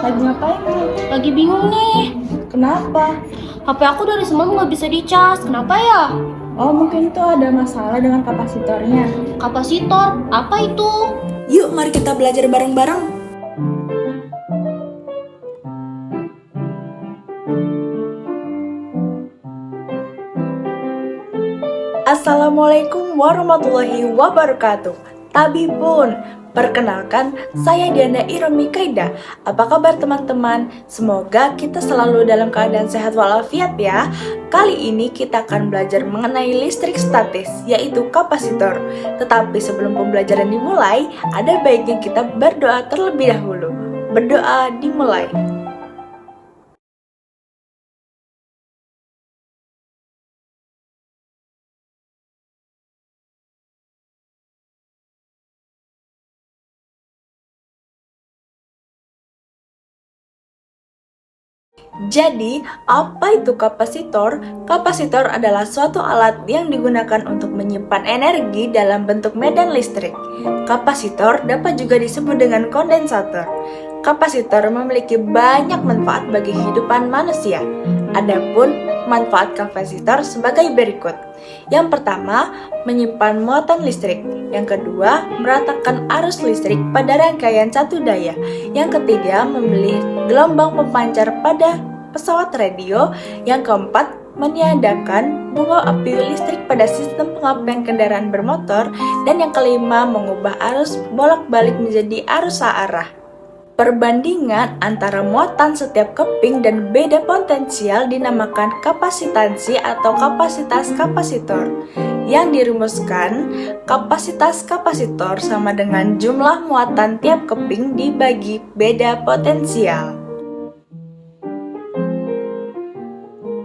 Lagi ngapain nih? Lagi bingung nih. Kenapa? HP aku dari semalam nggak bisa dicas. Kenapa ya? Oh, mungkin tuh ada masalah dengan kapasitornya. Kapasitor? Apa itu? Yuk, mari kita belajar bareng-bareng. Assalamualaikum warahmatullahi wabarakatuh. Tabibun, perkenalkan saya Diana Iromi Kaida. Apa kabar teman-teman? Semoga kita selalu dalam keadaan sehat walafiat ya. Kali ini kita akan belajar mengenai listrik statis, yaitu kapasitor. Tetapi sebelum pembelajaran dimulai, ada baiknya kita berdoa terlebih dahulu. Berdoa dimulai. Jadi, apa itu kapasitor? Kapasitor adalah suatu alat yang digunakan untuk menyimpan energi dalam bentuk medan listrik. Kapasitor dapat juga disebut dengan kondensator. Kapasitor memiliki banyak manfaat bagi kehidupan manusia. Adapun manfaat kapasitor sebagai berikut. Yang pertama, menyimpan muatan listrik. Yang kedua, meratakan arus listrik pada rangkaian satu daya. Yang ketiga, membeli gelombang pemancar pada pesawat radio. Yang keempat, meniadakan bunga api listrik pada sistem pengapian kendaraan bermotor. Dan yang kelima, mengubah arus bolak-balik menjadi arus searah. Perbandingan antara muatan setiap keping dan beda potensial dinamakan kapasitansi atau kapasitas kapasitor. Yang dirumuskan, kapasitas kapasitor sama dengan jumlah muatan tiap keping dibagi beda potensial.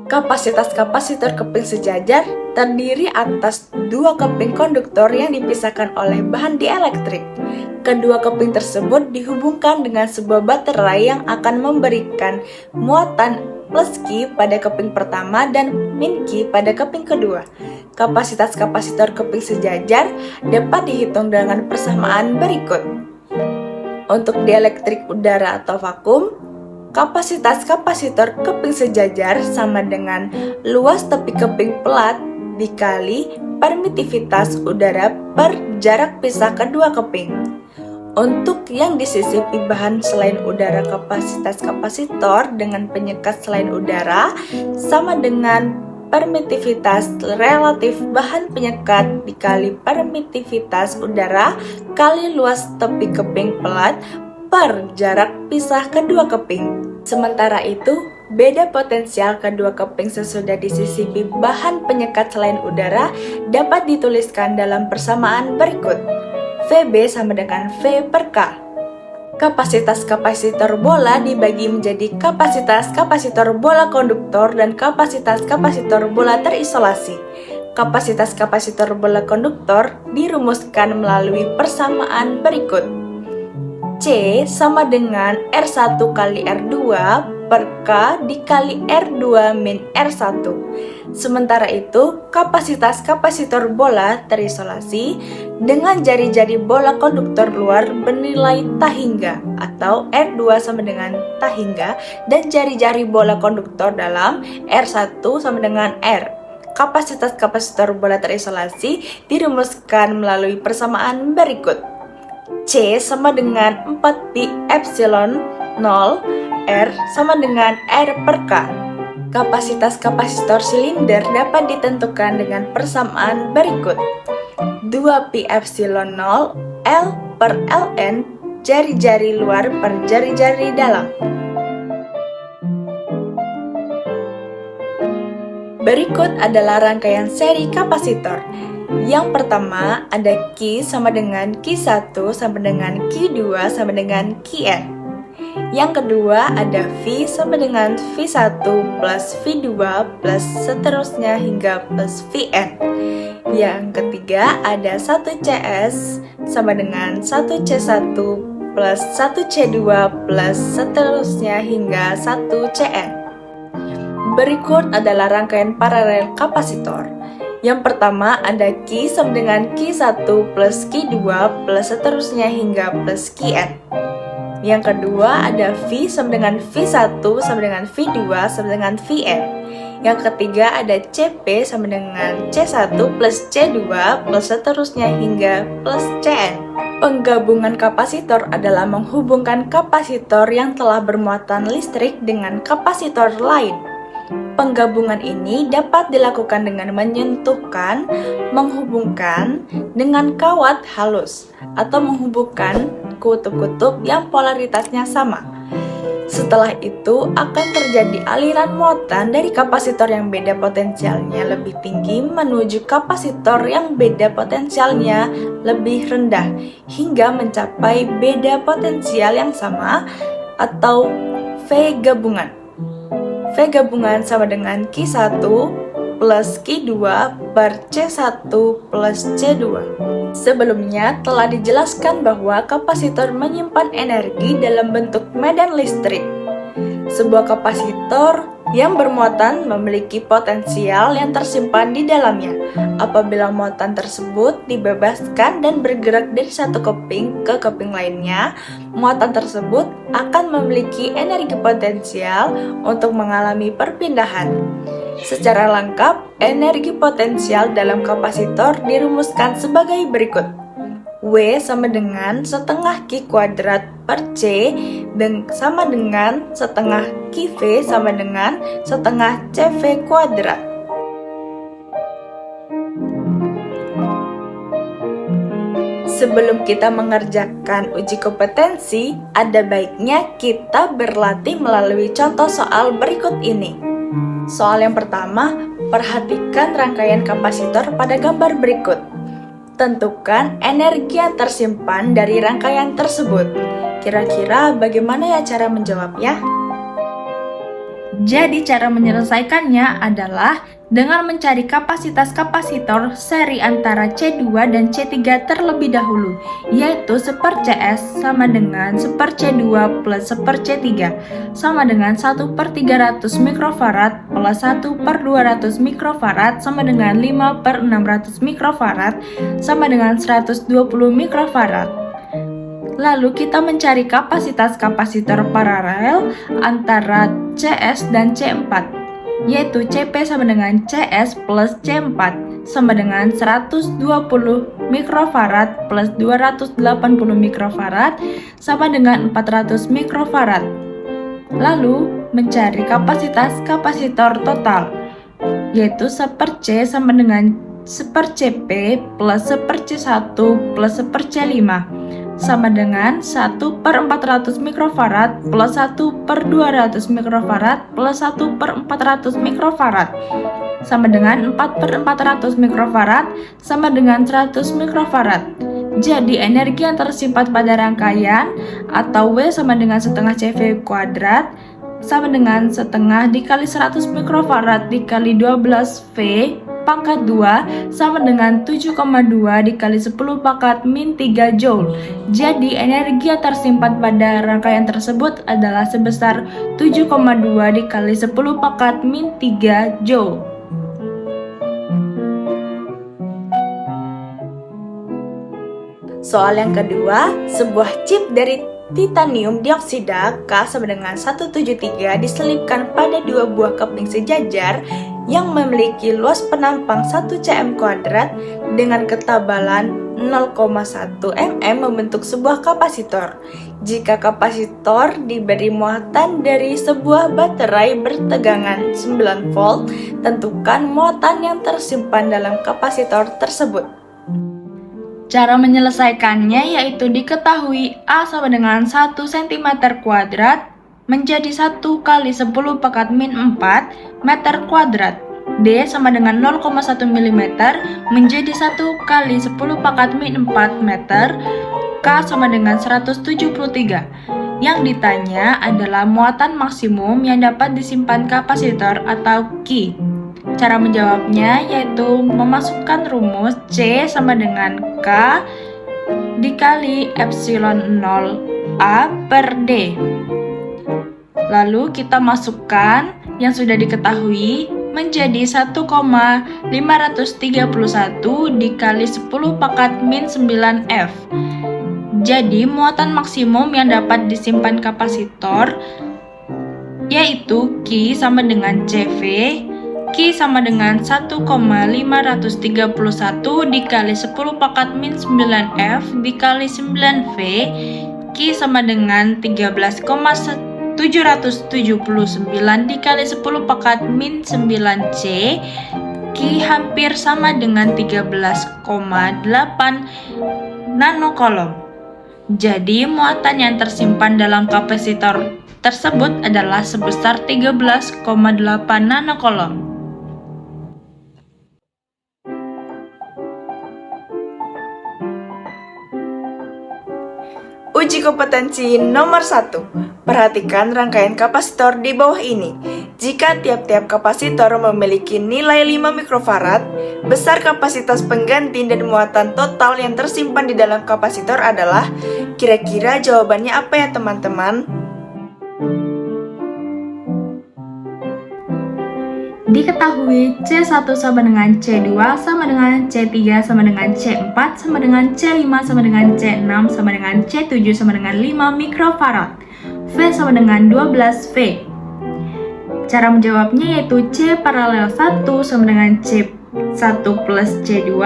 Kapasitas kapasitor keping sejajar terdiri atas dua keping konduktor yang dipisahkan oleh bahan dielektrik. Kedua keping tersebut dihubungkan dengan sebuah baterai yang akan memberikan muatan plus Q pada keping pertama dan min Q pada keping kedua. Kapasitas kapasitor keping sejajar dapat dihitung dengan persamaan berikut. Untuk dielektrik udara atau vakum, kapasitas kapasitor keping sejajar sama dengan luas tepi keping pelat dikali permitivitas udara per jarak pisah kedua keping. Untuk yang disisipi bahan selain udara, kapasitas kapasitor dengan penyekat selain udara sama dengan permitivitas relatif bahan penyekat dikali permitivitas udara kali luas tepi keping pelat per jarak pisah kedua keping. Sementara itu, beda potensial kedua keping sesudah disisipi bahan penyekat selain udara dapat dituliskan dalam persamaan berikut. VB sama dengan V per K. Kapasitas kapasitor bola dibagi menjadi kapasitas kapasitor bola konduktor dan kapasitas kapasitor bola terisolasi. Kapasitas kapasitor bola konduktor dirumuskan melalui persamaan berikut. C sama dengan R1 kali R2 per K dikali R2 min R1. Sementara itu, kapasitas kapasitor bola terisolasi dengan jari-jari bola konduktor luar bernilai tak hingga atau R2 sama dengan tak hingga dan jari-jari bola konduktor dalam R1 sama dengan R. Kapasitas kapasitor bola terisolasi dirumuskan melalui persamaan berikut. C sama dengan 4pi epsilon 0 R sama dengan R per K. Kapasitas kapasitor silinder dapat ditentukan dengan persamaan berikut. 2pi epsilon 0 L per Ln jari-jari luar per jari-jari dalam. Berikut adalah rangkaian seri kapasitor. Yang pertama ada Q sama dengan Q1 sama dengan Q2 sama dengan Qn. Yang kedua ada V sama dengan V1 plus V2 plus seterusnya hingga plus Vn. Yang ketiga ada 1CS sama dengan 1C1 plus 1C2 plus seterusnya hingga 1Cn. Berikut adalah rangkaian paralel kapasitor. Yang pertama ada Q sama dengan Q1 plus Q2 plus seterusnya hingga plus Qn. Yang kedua ada V sama dengan V1 sama dengan V2 sama dengan Vn. Yang ketiga ada CP sama dengan C1 plus C2 plus seterusnya hingga plus Cn. Penggabungan kapasitor adalah menghubungkan kapasitor yang telah bermuatan listrik dengan kapasitor lain. Penggabungan ini dapat dilakukan dengan menyentuhkan, menghubungkan dengan kawat halus, atau menghubungkan kutub-kutub yang polaritasnya sama. Setelah itu akan terjadi aliran muatan dari kapasitor yang beda potensialnya lebih tinggi menuju kapasitor yang beda potensialnya lebih rendah hingga mencapai beda potensial yang sama atau V gabungan. V gabungan sama dengan Q1 plus Q2 per C1 plus C2. Sebelumnya telah dijelaskan bahwa kapasitor menyimpan energi dalam bentuk medan listrik. Sebuah kapasitor yang bermuatan memiliki potensial yang tersimpan di dalamnya. Apabila muatan tersebut dibebaskan dan bergerak dari satu keping ke keping lainnya, muatan tersebut akan memiliki energi potensial untuk mengalami perpindahan. Secara lengkap, energi potensial dalam kapasitor dirumuskan sebagai berikut. W sama dengan setengah Q kuadrat per C dan sama dengan setengah QV sama dengan setengah CV kuadrat. Sebelum kita mengerjakan uji kompetensi, ada baiknya kita berlatih melalui contoh soal berikut ini. Soal yang pertama, perhatikan rangkaian kapasitor pada gambar berikut. Tentukan energi yang tersimpan dari rangkaian tersebut. Kira-kira bagaimana ya cara menjawabnya? Jadi cara menyelesaikannya adalah dengan mencari kapasitas kapasitor seri antara C2 dan C3 terlebih dahulu, yaitu 1/Cs sama dengan 1/C2 plus 1/C3 sama dengan 1/300 mikrofarad plus 1/200 mikrofarad sama dengan 5/600 mikrofarad sama dengan 120 mikrofarad. Lalu kita mencari kapasitas kapasitor paralel antara CS dan C4, yaitu CP sama dengan CS plus C4 sama dengan 120 mikrofarad plus 280 mikrofarad sama dengan 400 mikrofarad. Lalu mencari kapasitas kapasitor total, yaitu 1/C sama dengan 1/CP plus 1/C1 plus 1/C5 sama dengan 1/400 mikrofarad plus 1/200 mikrofarad plus 1/400 mikrofarad sama dengan 4/400 mikrofarad sama dengan 100 mikrofarad. Jadi energi yang tersimpan pada rangkaian atau W sama dengan setengah CV kuadrat sama dengan setengah dikali 100 mikrofarad dikali 12 V pangkat 2 sama dengan 7,2 dikali 10 pangkat min 3 Joule. Jadi energi yang tersimpan pada rangkaian tersebut adalah sebesar 7,2 dikali 10 pangkat min 3 Joule. Soal yang kedua, sebuah chip dari titanium dioksida K sama dengan 173 diselipkan pada dua buah keping sejajar yang memiliki luas penampang 1 cm kuadrat dengan ketebalan 0,1 mm membentuk sebuah kapasitor. Jika kapasitor diberi muatan dari sebuah baterai bertegangan 9 volt, tentukan muatan yang tersimpan dalam kapasitor tersebut. Cara menyelesaikannya yaitu diketahui A sama dengan 1 cm kuadrat menjadi 1 kali 10 pangkat min 4 meter kuadrat. D sama dengan 0,1 mm menjadi 1 kali 10 pangkat min 4 meter. K sama dengan 173. Yang ditanya adalah muatan maksimum yang dapat disimpan kapasitor atau Q. Cara menjawabnya yaitu memasukkan rumus C sama dengan K dikali epsilon 0 A per D. Lalu kita masukkan yang sudah diketahui menjadi 1,531 dikali 10 pangkat min 9 F Jadi, muatan maksimum yang dapat disimpan kapasitor yaitu Q sama dengan CV. Q sama dengan 1,531 dikali 10 pangkat min 9F dikali 9V. Q sama dengan 13,779 dikali 10 pangkat min 9C. Q hampir sama dengan 13,8 nanocoulomb. Jadi, muatan yang tersimpan dalam kapasitor tersebut adalah sebesar 13,8 nanocoulomb. Uji kompetensi nomor 1. Perhatikan rangkaian kapasitor di bawah ini. Jika tiap-tiap kapasitor memiliki nilai 5 mikrofarad, besar kapasitas pengganti dan muatan total yang tersimpan di dalam kapasitor adalah, kira-kira jawabannya apa ya teman-teman? Diketahui C1 sama dengan C2 sama dengan C3 sama dengan C4 sama dengan C5 sama dengan C6 sama dengan C7 sama dengan 5 mikrofarad. V sama dengan 12V. Cara menjawabnya yaitu C paralel 1 sama dengan C1 plus C2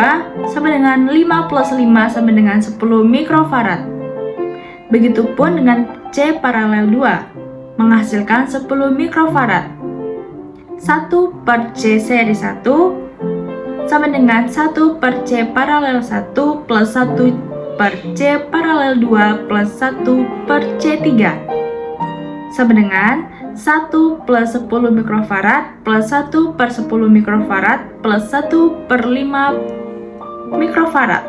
sama dengan 5 plus 5 sama dengan 10 mikrofarad. Begitupun dengan C paralel 2 menghasilkan 10 mikrofarad. 1 per C seri 1 sama dengan 1 per C paralel 1 plus 1 per C paralel 2 plus 1 per C3 sama dengan 1 plus 10 mikrofarad plus 1 per 10 mikrofarad plus 1 per 5 mikrofarad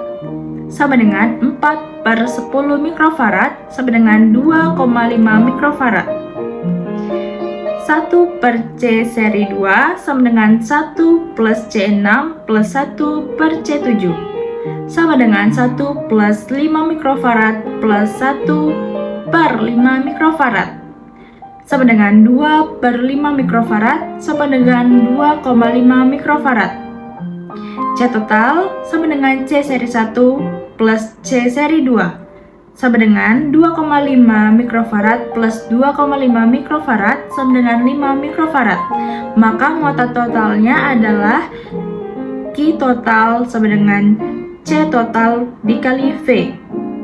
sama dengan 4 per 10 mikrofarad sama dengan 2,5 mikrofarad. 1 per C seri 2 sama dengan 1 plus C6 plus 1 per C7 sama dengan 1 plus 5 mikrofarad plus 1 per 5 mikrofarad sama dengan 2 per 5 mikrofarad sama dengan 2,5 mikrofarad. C total sama dengan C seri 1 plus C seri 2 sama dengan 2,5 mikrofarad plus 2,5 mikrofarad sama dengan 5 mikrofarad. Maka muatan totalnya adalah Q total sama dengan C total dikali V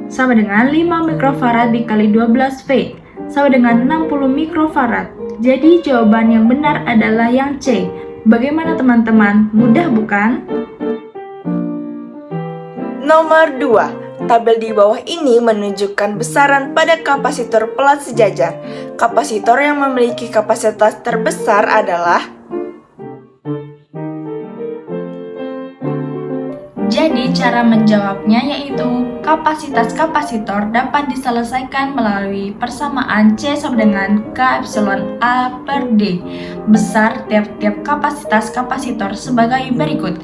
sama dengan 5 mikrofarad dikali 12V sama dengan 60 mikrofarad. Jadi jawaban yang benar adalah yang C. Bagaimana teman-teman? Mudah bukan? Nomor 2. Tabel di bawah ini menunjukkan besaran pada kapasitor pelat sejajar. Kapasitor yang memiliki kapasitas terbesar adalah. Jadi cara menjawabnya yaitu kapasitas kapasitor dapat diselesaikan melalui persamaan C sama dengan K epsilon A per D. Besar tiap-tiap kapasitas kapasitor sebagai berikut.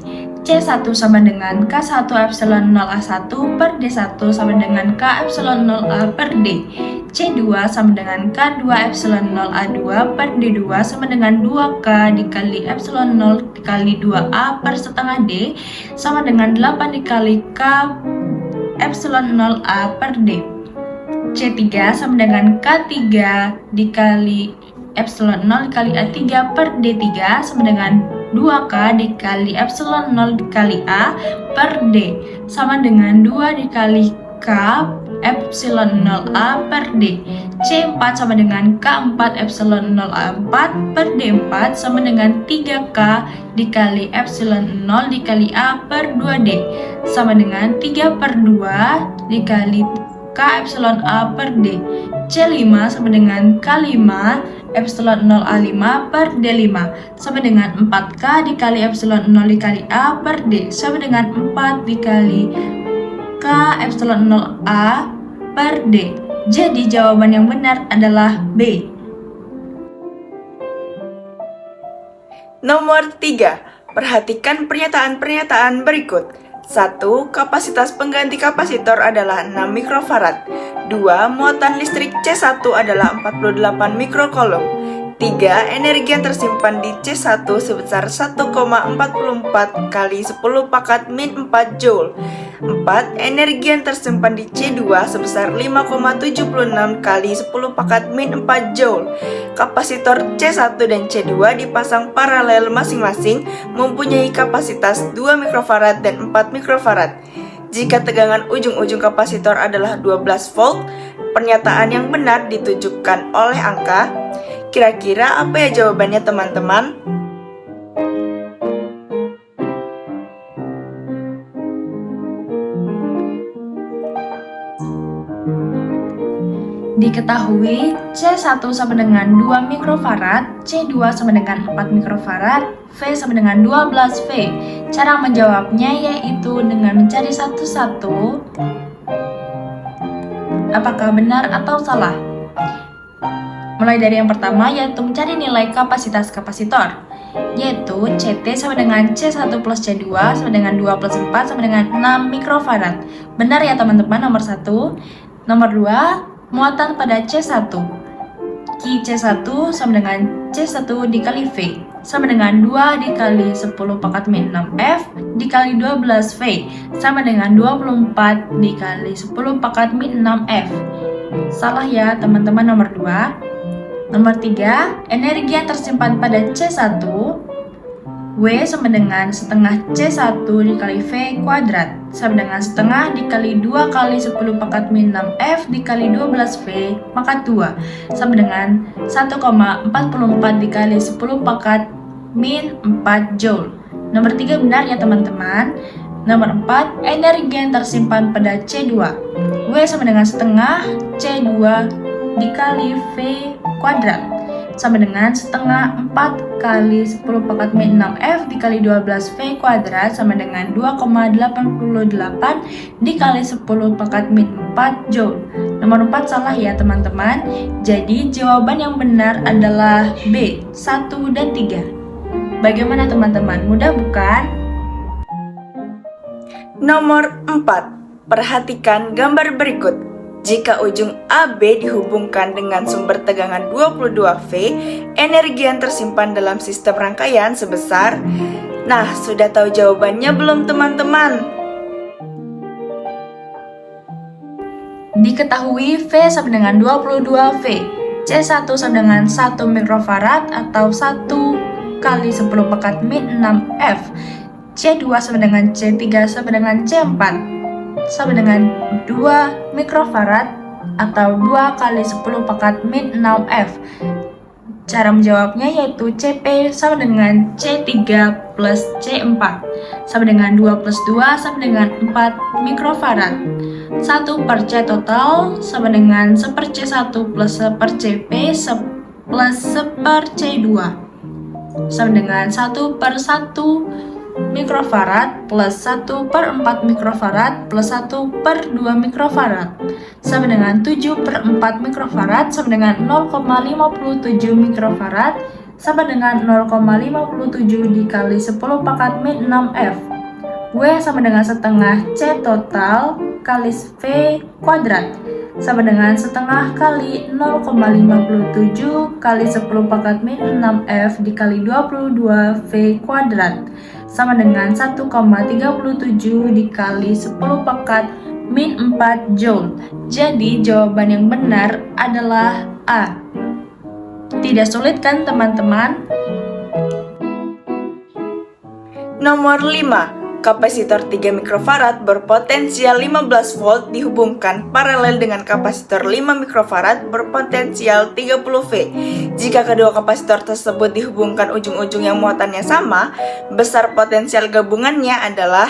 C1 sama dengan K1 epsilon 0A1 per D1 sama dengan K epsilon 0A per D. C2 sama dengan K2 epsilon 0A2 per D2 sama dengan 2K dikali epsilon 0 dikali 2A per setengah D sama dengan 8 dikali K epsilon 0A per D. C3 sama dengan K3 dikali epsilon 0 dikali A3 per D3 sama dengan 2K dikali epsilon 0 dikali A per D sama dengan 2 dikali K epsilon 0A per D. C4 sama dengan K4 epsilon 0A4 per D4 sama dengan 3K dikali epsilon 0 dikali A per 2D sama dengan 3 per 2 dikali K epsilon A per D. C5 sama dengan K5 epsilon 0A5 per D5 sama dengan 4K dikali epsilon 0 dikali A per D sama dengan 4 dikali K epsilon 0A per D. Jadi jawaban yang benar adalah B. Nomor 3. Perhatikan pernyataan-pernyataan berikut. 1. Kapasitas pengganti kapasitor adalah 6 mikrofarad. 2. Muatan listrik C1 adalah 48 mikrocoulomb. 3. Energi yang tersimpan di C1 sebesar 1,44 kali 10 pangkat min 4 Joule. 4. Energi yang tersimpan di C2 sebesar 5,76 kali 10 pangkat min 4 Joule. Kapasitor C1 dan C2 dipasang paralel masing-masing, mempunyai kapasitas 2 mikrofarad dan 4 mikrofarad. Jika tegangan ujung-ujung kapasitor adalah 12 volt, pernyataan yang benar ditujukan oleh angka. Kira-kira apa ya jawabannya, teman-teman? Diketahui C1 sama dengan 2 mikrofarad, C2 sama dengan 4 mikrofarad, V sama dengan 12 V. Cara menjawabnya yaitu dengan mencari satu-satu apakah benar atau salah. Mulai dari yang pertama yaitu mencari nilai kapasitas kapasitor, yaitu CT sama dengan C1 plus C2 sama dengan 2 plus 4 sama dengan 6 mikrofarad. Benar ya teman-teman, nomor 1. Nomor 2, muatan pada C1. Ki C1 sama dengan C1 dikali V sama dengan 2 dikali 10 pangkat min 6F dikali 12 V sama dengan 24 dikali 10 pangkat min 6F. Salah ya teman-teman, nomor 2. Nomor 3, energi yang tersimpan pada C1 W sama dengan setengah C1 dikali V kuadrat sama dengan setengah dikali 2 kali 10 pangkat min 6F dikali 12V pangkat 2 sama dengan 1,44 dikali 10 pangkat min 4 Joule. Nomor 3 benar ya teman-teman. Nomor 4, energi yang tersimpan pada C2 W sama dengan setengah C2 dikali V kuadrat sama dengan setengah 4 kali 10 pangkat min 6F dikali 12V kuadrat sama dengan 2,88 dikali 10 pangkat min 4 Joule. Nomor 4 salah ya teman-teman. Jadi jawaban yang benar adalah B, 1 dan 3. Bagaimana teman-teman? Mudah bukan? Nomor 4. Perhatikan gambar berikut. Jika ujung AB dihubungkan dengan sumber tegangan 22V, energi yang tersimpan dalam sistem rangkaian sebesar... Nah, sudah tahu jawabannya belum teman-teman? Diketahui V sama dengan 22V, C1 sama dengan 1 mikrofarad atau 1 kali 10 pangkat min 6F, C2 sama dengan C3 sama dengan C4 sama dengan 2 mikrofarad atau 2 kali 10 pangkat min 6F. Cara menjawabnya yaitu CP sama dengan C3 plus C4 sama dengan 2 plus 2 sama dengan 4 mikrofarad. 1 per C total sama dengan 1 per C1 plus 1 per CP plus 1 per C2 sama dengan 1 per 1 mikrofarad plus 1 per 4 mikrofarad plus 1 per 2 mikrofarad sama dengan 7 per 4 mikrofarad sama dengan 0,57 mikrofarad sama dengan 0,57 dikali 10 pangkat min 6F. W sama dengan setengah C total kali V kuadrat sama dengan setengah kali 0,57 kali 10 pangkat min 6F dikali 22V kuadrat sama dengan 1,37 dikali 10 pangkat min 4 Joule. Jadi jawaban yang benar adalah A. Tidak sulit kan teman-teman? Nomor 5. Kapasitor 3 mikrofarad berpotensial 15 volt dihubungkan paralel dengan kapasitor 5 mikrofarad berpotensial 30V. Jika kedua kapasitor tersebut dihubungkan ujung-ujung yang muatannya sama, besar potensial gabungannya adalah...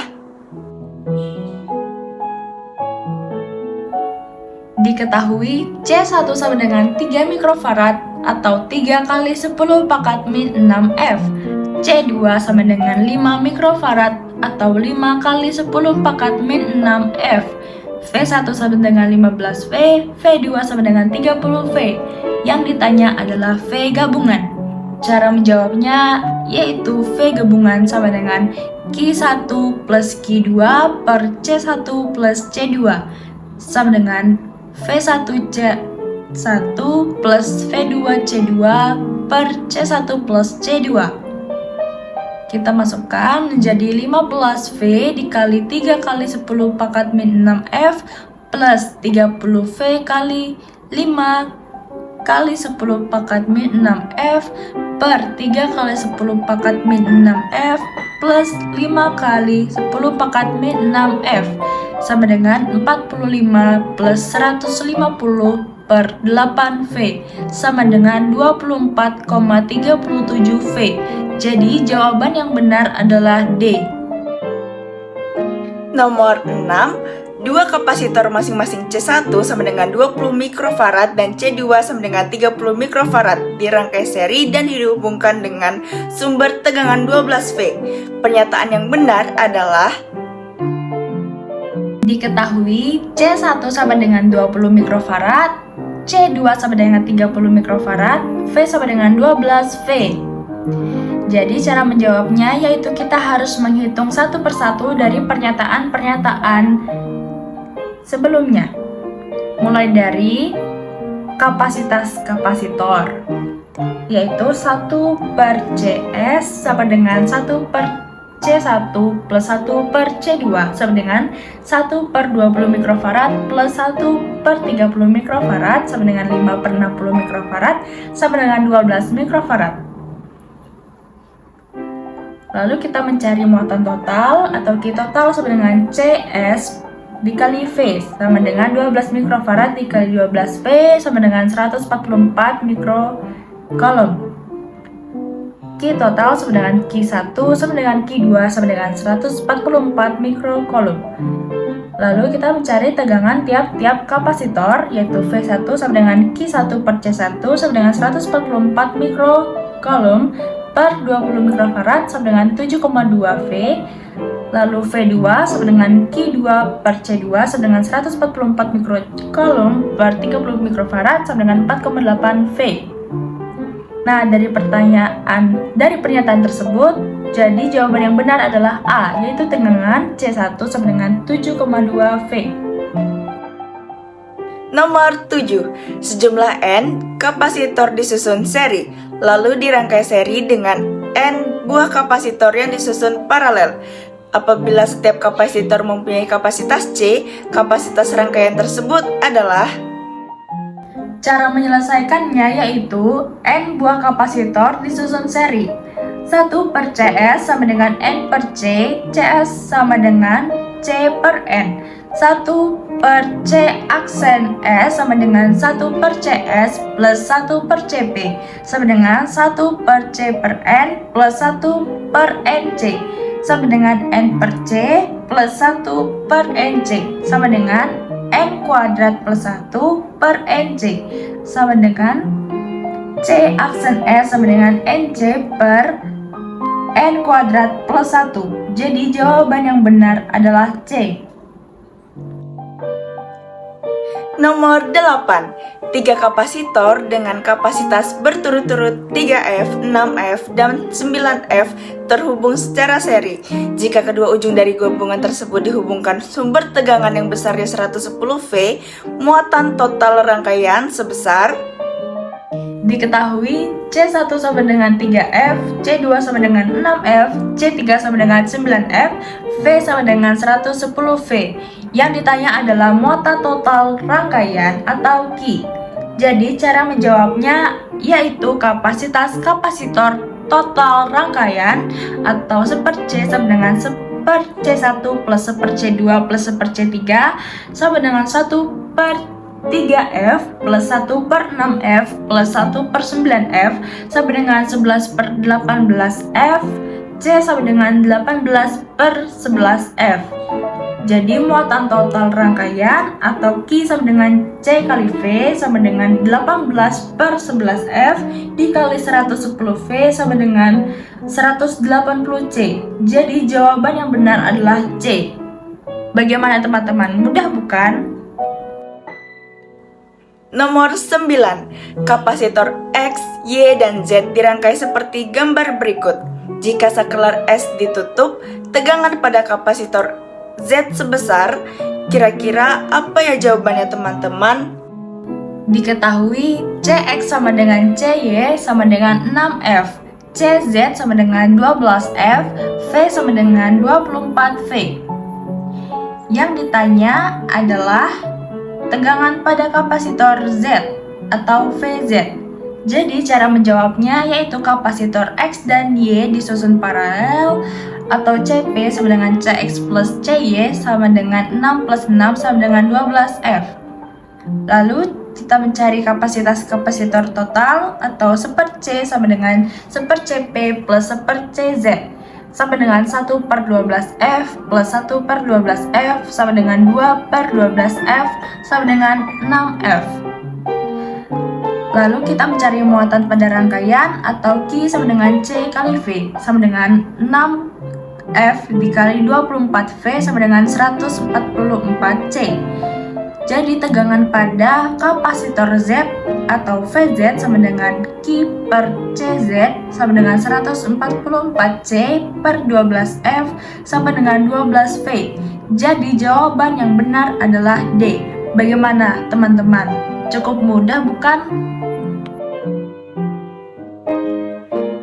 Diketahui C1 sama dengan 3 mikrofarad atau 3 kali 10 pangkat min 6F. C2 sama dengan 5 mikrofarad atau 5 kali 10 pangkat min 6F. V1 sama dengan 15V, V2 sama dengan 30V. Yang ditanya adalah V gabungan. Cara menjawabnya yaitu V gabungan sama dengan Q1 plus Q2 per C1 plus C2 sama dengan V1 C1 plus V2 C2 per C1 plus C2. Kita masukkan menjadi 15V dikali 3 kali 10 pangkat min 6F plus 30V kali 5 kali 10 pangkat min 6F per 3 kali 10 pangkat min 6F plus 5 kali 10 pangkat min 6F sama dengan 45 plus 150 per 8V sama dengan 24,37V. Jadi jawaban yang benar adalah D. Nomor 6. Dua kapasitor masing-masing C1 sama dengan 20 mikrofarad dan C2 sama dengan 30 mikrofarad dirangkai seri dan dihubungkan dengan sumber tegangan 12V. Pernyataan yang benar adalah diketahui C1 sama dengan 20 mikrofarad, C2 sama dengan 30 mikrofarad, V sama dengan 12V. Jadi cara menjawabnya yaitu kita harus menghitung satu persatu dari pernyataan-pernyataan sebelumnya. Mulai dari kapasitas kapasitor, yaitu 1 per CS sama dengan 1 per C1 plus 1 per C2 sama dengan 1 per 20 mikrofarad plus 1 per 30 mikrofarad sama dengan 5 per 60 mikrofarad sama dengan 12 mikrofarad. Lalu kita mencari muatan total atau Q total sama dengan CS dikali V sama dengan 12 mikrofarad dikali 12V sama dengan 144 mikrocoulomb. Q total sama dengan Q1 sama dengan Q2 sama dengan 144 mikrocoulomb. Lalu kita mencari tegangan tiap-tiap kapasitor yaitu V1 sama dengan Q1 per C1 sama dengan 144 mikrocoulomb per 20 mikrofarad sama dengan 7,2V. Lalu V2 sama dengan Q2 per C2 sama dengan 144 mikrocoulomb per 30 mikrofarad sama dengan 4,8V. Nah, dari pernyataan tersebut, jadi jawaban yang benar adalah A, yaitu tegangan C1 sama dengan 7,2V. nomor 7. Sejumlah N kapasitor disusun seri, lalu dirangkai seri dengan N buah kapasitor yang disusun paralel. Apabila setiap kapasitor mempunyai kapasitas C, kapasitas rangkaian tersebut adalah. Cara menyelesaikannya yaitu N buah kapasitor disusun seri. 1 per CS sama dengan N per C, CS sama dengan C per N. 1 per C aksen S sama dengan 1 per CS plus 1 per CP sama dengan 1 per C per N plus 1 per NC sama dengan N per C plus 1 per NC sama dengan N kuadrat plus 1 per NC sama dengan C aksen S sama dengan NC per N kuadrat plus 1. Jadi jawaban yang benar adalah C. Nomor 8. 3 kapasitor dengan kapasitas berturut-turut 3F, 6F, dan 9F terhubung secara seri. Jika kedua ujung dari gabungan tersebut dihubungkan sumber tegangan yang besarnya 110V, muatan total rangkaian sebesar. Diketahui C1 sama dengan 3F, C2 sama dengan 6F, C3 sama dengan 9F, V sama dengan 110V. Yang ditanya adalah muatan total rangkaian atau Q. Jadi cara menjawabnya yaitu kapasitas kapasitor total rangkaian atau 1/C sama dengan 1/C1 plus 1/C2 plus 1/C3 sama dengan 1/3F plus 1/6F plus 1/9F sama dengan 11/18F, C sama dengan 18/11F. Jadi muatan total rangkaian atau Q sama dengan C kali V sama dengan 18/11F dikali 110V sama dengan 180C. Jadi jawaban yang benar adalah C. Bagaimana teman-teman? Mudah bukan? Nomor 9. Kapasitor X, Y, dan Z dirangkai seperti gambar berikut. Jika saklar S ditutup, tegangan pada kapasitor Z sebesar, kira-kira apa ya jawabannya teman-teman? Diketahui CX sama dengan CY sama dengan 6F, CZ sama dengan 12F, V sama dengan 24V. Yang ditanya adalah tegangan pada kapasitor Z atau VZ. Jadi cara menjawabnya yaitu kapasitor X dan Y disusun paralel atau CP sama dengan CX plus CY sama dengan 6 plus 6 sama dengan 12F. Lalu kita mencari kapasitas kapasitor total atau 1/C sama dengan 1/CP plus 1/CZ sama dengan 1/12F plus 1/12F sama dengan 2/12F sama dengan 6F. Lalu kita mencari muatan pada rangkaian atau Q sama dengan C kali V sama dengan 6F dikali 24V sama dengan 144C. Jadi tegangan pada kapasitor Z atau VZ sama dengan Q per CZ sama dengan 144C per 12F sama dengan 12V. Jadi jawaban yang benar adalah D. Bagaimana teman-teman? Cukup mudah bukan?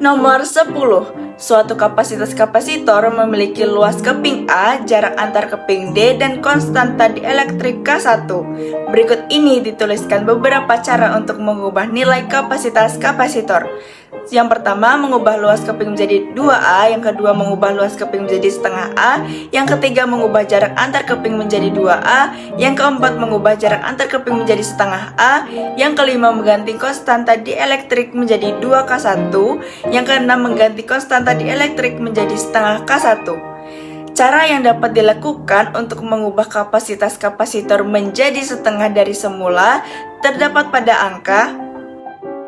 Nomor 10. Suatu kapasitas kapasitor memiliki luas keping A, jarak antar keping D, dan konstanta dielektrik K1. Berikut ini dituliskan beberapa cara untuk mengubah nilai kapasitas kapasitor. Yang pertama, mengubah luas keping menjadi 2A, yang kedua mengubah luas keping menjadi setengah A, yang ketiga mengubah jarak antar keping menjadi 2A, yang keempat mengubah jarak antar keping menjadi setengah A, yang kelima mengganti konstanta dielektrik menjadi 2K1, yang keenam mengganti konstanta dielektrik menjadi setengah K1. Cara yang dapat dilakukan untuk mengubah kapasitas kapasitor menjadi setengah dari semula terdapat pada angka.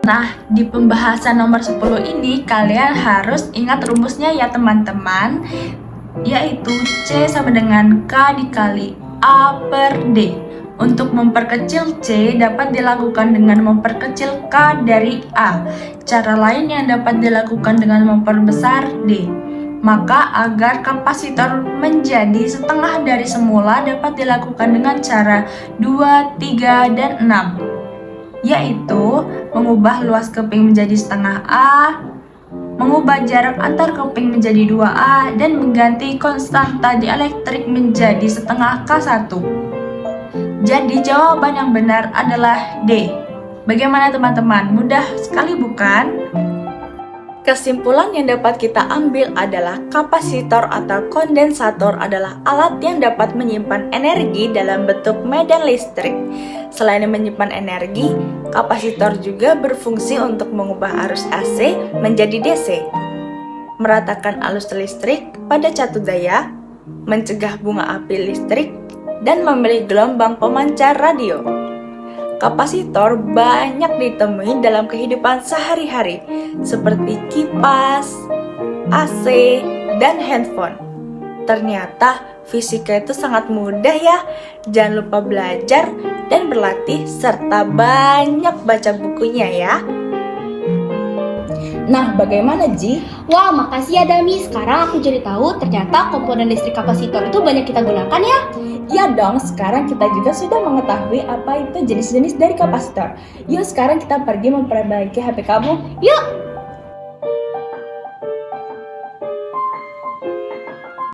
Nah, di pembahasan nomor 10 ini kalian harus ingat rumusnya ya teman-teman, yaitu C sama dengan K dikali A per D. Untuk memperkecil C dapat dilakukan dengan memperkecil K dari A. Cara lain yang dapat dilakukan dengan memperbesar D. Maka agar kapasitor menjadi setengah dari semula dapat dilakukan dengan cara 2, 3, dan 6. Yaitu mengubah luas keping menjadi setengah A, mengubah jarak antar keping menjadi 2A, dan mengganti konstanta dielektrik menjadi setengah K1. Jadi jawaban yang benar adalah D. Bagaimana teman-teman? Mudah sekali bukan? Kesimpulan yang dapat kita ambil adalah kapasitor atau kondensator adalah alat yang dapat menyimpan energi dalam bentuk medan listrik. Selain menyimpan energi, kapasitor juga berfungsi untuk mengubah arus AC menjadi DC, meratakan arus listrik pada catu daya, mencegah bunga api listrik, dan memberi gelombang pemancar radio. Kapasitor banyak ditemui dalam kehidupan sehari-hari seperti kipas, AC, dan handphone. Ternyata fisika itu sangat mudah ya. Jangan lupa belajar dan berlatih serta banyak baca bukunya ya. Nah, bagaimana Ji? Wah, makasih ya Dami. Sekarang aku jadi tahu ternyata komponen listrik kapasitor itu banyak kita gunakan ya. Ya dong, sekarang kita juga sudah mengetahui apa itu jenis-jenis dari kapasitor. Yuk sekarang kita pergi memperbaiki HP kamu. Yuk!